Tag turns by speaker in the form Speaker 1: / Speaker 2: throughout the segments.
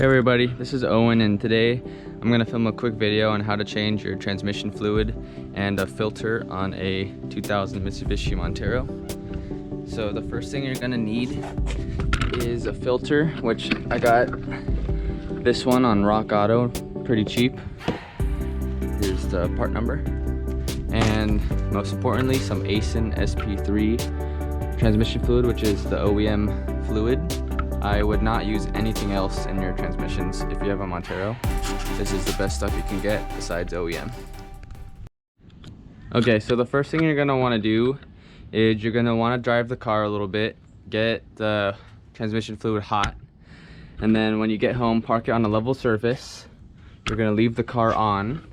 Speaker 1: Hey everybody, this is Owen, and today I'm going to film a quick video on how to change your transmission fluid and a filter on a 2000 Mitsubishi Montero. So the first thing you're going to need is a filter, which I got this one on Rock Auto, pretty cheap. Here's the part number. And most importantly, some ASIN SP3 transmission fluid, which is the OEM fluid. I would not use anything else in your transmissions if you have a Montero. This is the best stuff you can get besides OEM. Okay, so the first thing you're gonna wanna do is you're gonna wanna drive the car a little bit, get the transmission fluid hot, and then when you get home, park it on a level surface. You're gonna leave the car on.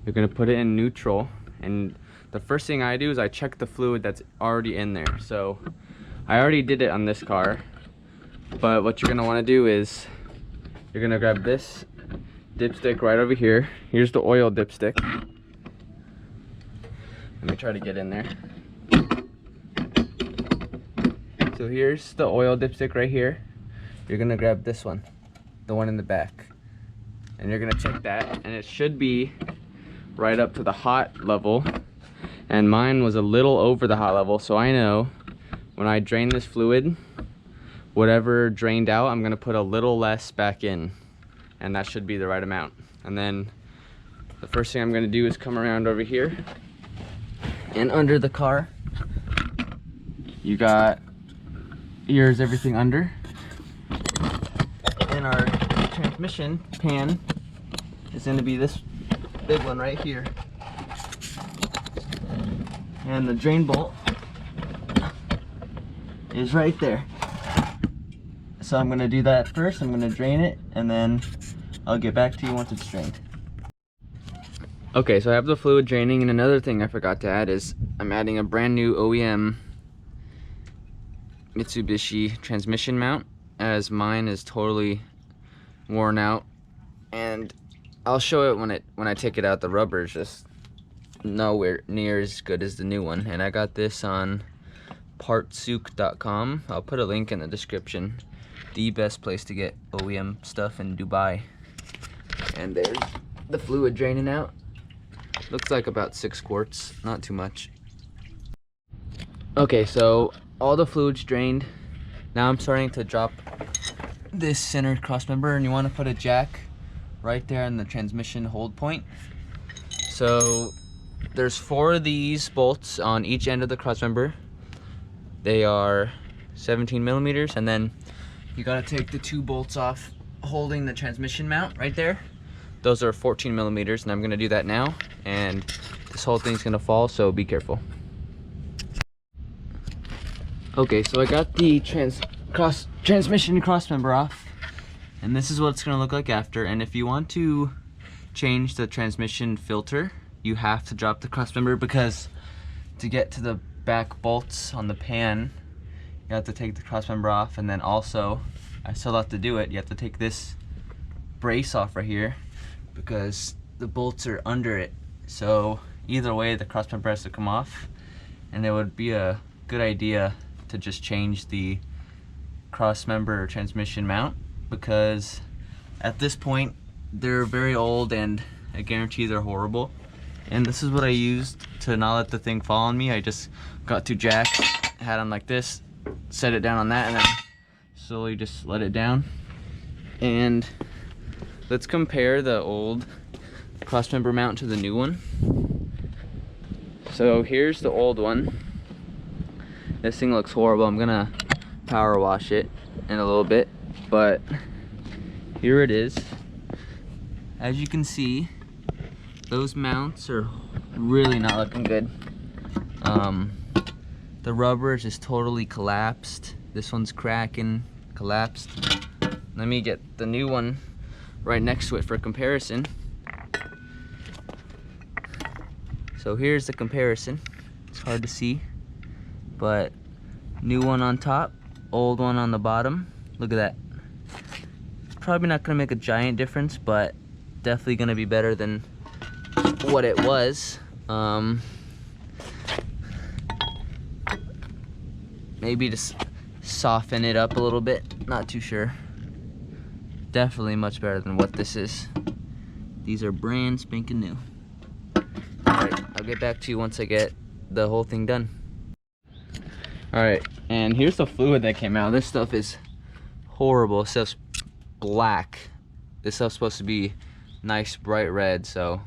Speaker 1: You're gonna put it in neutral, and the first thing I do is I check the fluid that's already in there. So I already did it on this car. But what you're gonna wanna do is you're gonna grab this dipstick right over here. Here's the oil dipstick. Let me try to get in there. So here's the oil dipstick right here. You're gonna grab this one, the one in the back. And you're gonna check that, and it should be right up to the hot level. And mine was a little over the hot level, so I know when I drain this fluid, whatever drained out, I'm gonna put a little less back in, and that should be the right amount. And then the first thing I'm gonna do is come around over here, and under the car, you got, here's everything under. And our transmission pan is gonna be this big one right here. And the drain bolt is right there. So I'm gonna do that first. I'm gonna drain it, and then I'll get back to you once it's drained. Okay, so I have the fluid draining, and another thing I forgot to add is I'm adding a brand new OEM Mitsubishi transmission mount, as mine is totally worn out, and I'll show it when I take it out. The rubber is just nowhere near as good as the new one, and I got this on partsouk.com. I'll put a link in the description. The best place to get OEM stuff in Dubai. And there's the fluid draining out. Looks like about 6 quarts, not too much. Okay, so all the fluid's drained. Now I'm starting to drop this center cross member, and you want to put a jack right there in the transmission hold point. So there's 4 of these bolts on each end of the cross member. They are 17 millimeters, and then you gotta take the 2 bolts off holding the transmission mount right there. Those are 14 millimeters, and I'm gonna do that now, and this whole thing's gonna fall, so be careful. Okay, so I got the transmission cross member off, and this is what it's gonna look like after. And if you want to change the transmission filter, you have to drop the cross member, because to get to the back bolts on the pan, you have to take the cross member off, and then also, I still have to do it, you have to take this brace off right here, because the bolts are under it. So either way, the cross member has to come off, and it would be a good idea to just change the cross member transmission mount, because at this point, they're very old, and I guarantee they're horrible. And this is what I used to not let the thing fall on me. I just got 2 jacks, had them like this, set it down on that, and then slowly just let it down. And let's compare the old cross member mount to the new one. So here's the old one. This thing looks horrible. I'm gonna power wash it in a little bit, but here it is. As you can see, those mounts are really not looking good. The rubber is just totally collapsed. This one's cracking, collapsed. Let me get the new one right next to it for comparison. So here's the comparison. It's hard to see, but new one on top, old one on the bottom. Look at that. Probably not gonna make a giant difference, but definitely gonna be better than what it was. Maybe just soften it up a little bit, not too sure. definitely much better than what this is. These are brand spanking new. Alright, I'll get back to you once I get the whole thing done. Alright, and here's the fluid that came out. This stuff is horrible. This stuff's black. This stuff's supposed to be nice bright red, so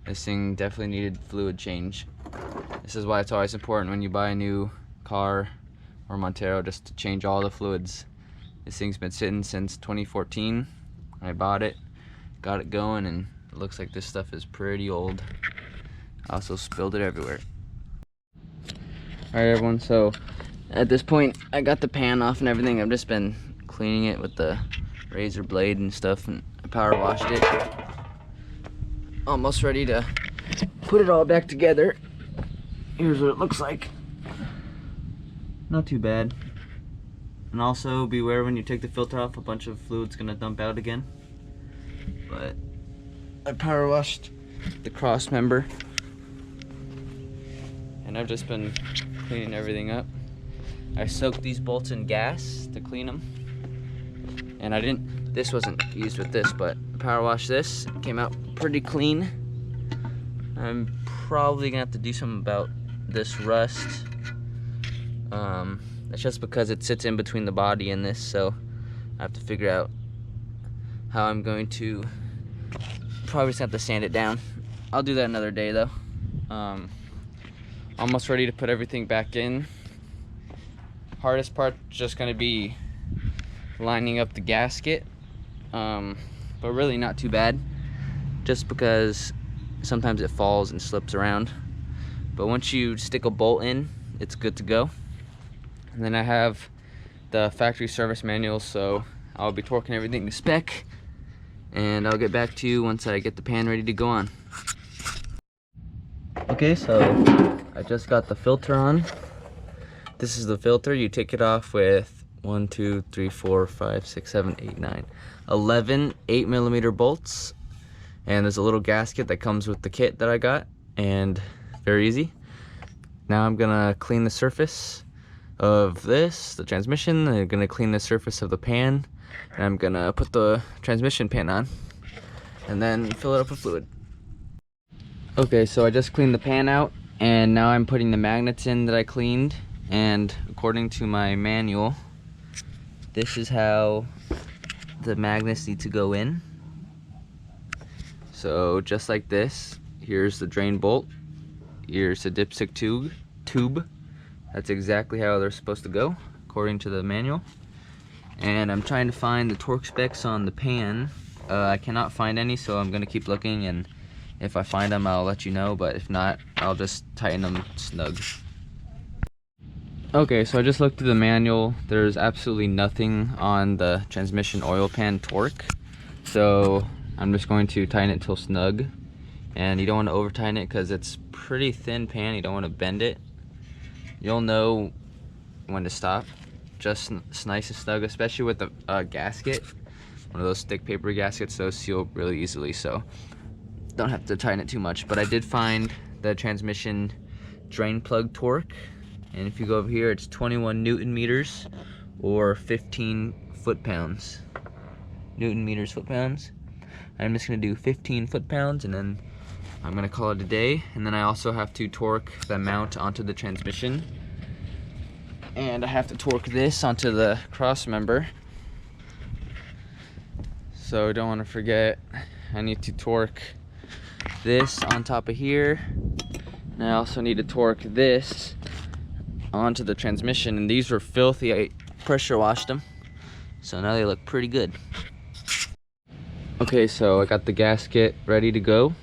Speaker 1: this thing definitely needed fluid change. This is why it's always important when you buy a new car or Montero just to change all the fluids. This thing's been sitting since 2014. I bought it, got it going, and it looks like this stuff is pretty old. I also spilled it everywhere. Alright everyone, so at this point I got the pan off and everything. I've just been cleaning it with the razor blade and stuff, and I power washed it. Almost ready to put it all back together. Here's what it looks like. Not too bad. And also beware when you take the filter off, a bunch of fluid's gonna dump out again. But I power washed the cross member, and I've just been cleaning everything up. I soaked these bolts in gas to clean them, and this wasn't used with this, but I power washed this. It came out pretty clean. I'm probably gonna have to do something about this rust. That's just because it sits in between the body and this, so I have to figure out how I'm going to, probably just have to sand it down. I'll do that another day though. Almost ready to put everything back in. Hardest part just gonna be lining up the gasket, but really not too bad, just because sometimes it falls and slips around. But once you stick a bolt in, it's good to go. And then I have the factory service manual, so I'll be torquing everything to spec, and I'll get back to you once I get the pan ready to go on. Okay, so I just got the filter on. This is the filter. You take it off with 1, 2, 3, 4, 5, 6, 7, 8, 9, 11 8mm bolts, and there's a little gasket that comes with the kit that I got, and very easy. Now I'm gonna clean the surface of this, the transmission. I'm gonna clean the surface of the pan, and I'm gonna put the transmission pan on and then fill it up with fluid. Okay, so I just cleaned the pan out, and now I'm putting the magnets in that I cleaned, and according to my manual, this is how the magnets need to go in. So just like this, here's the drain bolt, here's the dipstick tube. That's exactly how they're supposed to go according to the manual. And I'm trying to find the torque specs on the pan. I cannot find any, so I'm gonna keep looking, and if I find them I'll let you know, but if not, I'll just tighten them snug. Okay, so I just looked through the manual. There's absolutely nothing on the transmission oil pan torque, so I'm just going to tighten it till snug. And you don't want to over tighten it because it's pretty thin pan. You don't want to bend it. You'll know when to stop. Just nice and snug, especially with the gasket. One of those thick paper gaskets, those seal really easily, so don't have to tighten it too much. But I did find the transmission drain plug torque, and if you go over here, it's 21 Newton meters or 15 foot-pounds. Newton meters, foot-pounds. I'm just gonna do 15 foot-pounds, and then I'm gonna call it a day. And then I also have to torque the mount onto the transmission, and I have to torque this onto the cross member. So don't want to forget, I need to torque this on top of here, and I also need to torque this onto the transmission. And these were filthy. I pressure washed them, so now they look pretty good. Okay, so I got the gasket ready to go.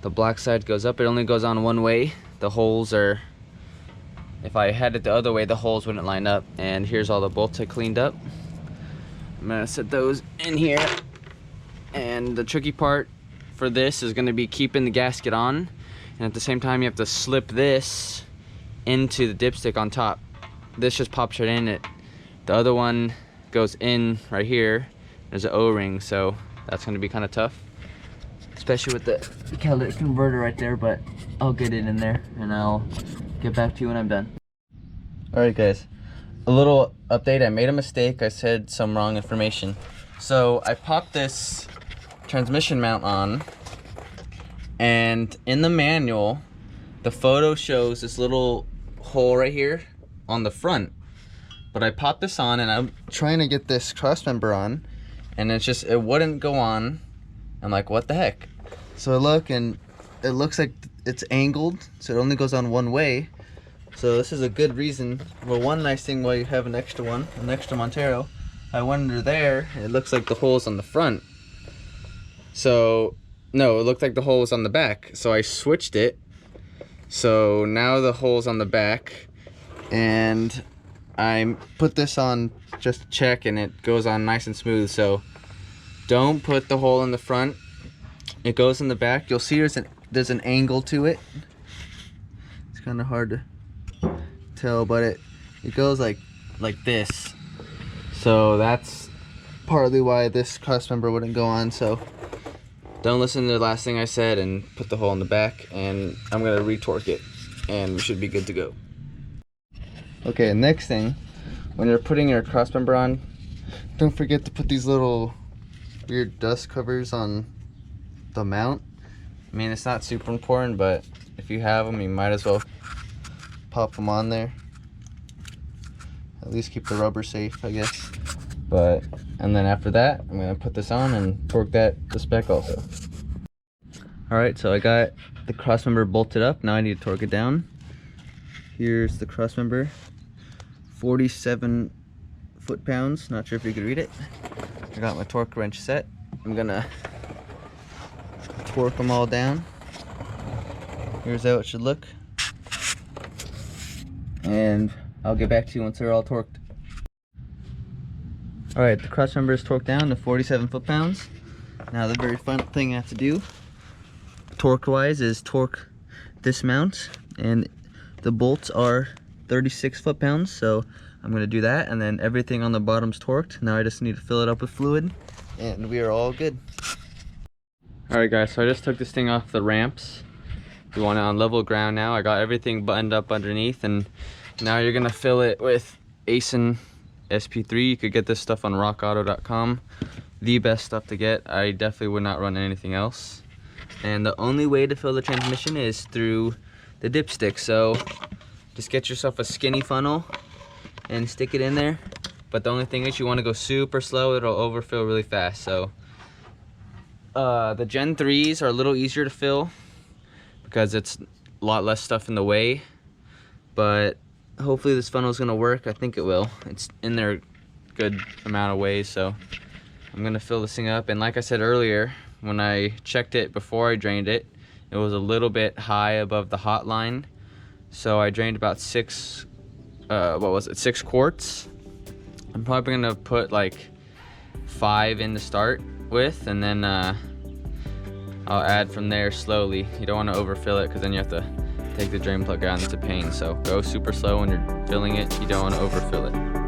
Speaker 1: The black side goes up. It only goes on one way. The holes are, if I had it the other way, the holes wouldn't line up. And here's all the bolts I cleaned up. I'm gonna set those in here. And the tricky part for this is gonna be keeping the gasket on, and at the same time you have to slip this into the dipstick on top. This just pops right in it. The other one goes in right here. There's an O-ring, so that's gonna be kind of tough, especially with the catalytic converter right there, but I'll get it in there and I'll get back to you when I'm done. Alright guys, a little update. I made a mistake. I said some wrong information. So I popped this transmission mount on, and in the manual, the photo shows this little hole right here on the front. But I popped this on, and I'm trying to get this cross member on, and it wouldn't go on. I'm like, what the heck? So I look, and it looks like it's angled, so it only goes on one way. So this is a good reason. Well, one nice thing while you have an extra Montero, I went under there, it looks like the hole's on the front. So, no, it looked like the hole was on the back. So I switched it. So now the hole's on the back, and I put this on just to check, and it goes on nice and smooth. So don't put the hole in the front. It goes in the back. You'll see there's an angle to it. It's kind of hard to tell, but it goes like this. So that's partly why this cross member wouldn't go on. So don't listen to the last thing I said and put the hole in the back, and I'm gonna retorque it, and we should be good to go. Okay, next thing, when you're putting your cross member on, don't forget to put these little weird dust covers on the mount. I mean, it's not super important, but if you have them, you might as well pop them on there. At least keep the rubber safe, I guess. And then after that, I'm gonna put this on and torque the spec also. All right, so I got the cross member bolted up. Now I need to torque it down. Here's the cross member, 47 foot-pounds. Not sure if you could read it. I got my torque wrench set. I'm gonna torque them all down. Here's how it should look. And I'll get back to you once they're all torqued. Alright, the cross member is torqued down to 47 foot-pounds. Now the very fun thing I have to do, torque-wise, is torque this mount. And the bolts are 36 foot-pounds, so I'm going to do that. And then everything on the bottom's torqued. Now I just need to fill it up with fluid, and we are all good. Alright guys, so I just took this thing off the ramps. We want it on level ground now. I got everything buttoned up underneath, and now you're going to fill it with ASIN SP3. You could get this stuff on rockauto.com. The best stuff to get. I definitely would not run anything else. And the only way to fill the transmission is through the dipstick. So just get yourself a skinny funnel and stick it in there. But the only thing is, you want to go super slow. It'll overfill really fast. So the Gen 3s are a little easier to fill because it's a lot less stuff in the way. But hopefully this funnel is going to work. I think it will. It's in there a good amount of ways, so I'm going to fill this thing up. And like I said earlier, when I checked it before I drained it, it was a little bit high above the hot line. So I drained about 6 quarts. I'm probably going to put like 5 in to start with, and then I'll add from there slowly. You don't want to overfill it, because then you have to take the drain plug out, and it's a pain. So go super slow when you're filling it. You don't want to overfill it.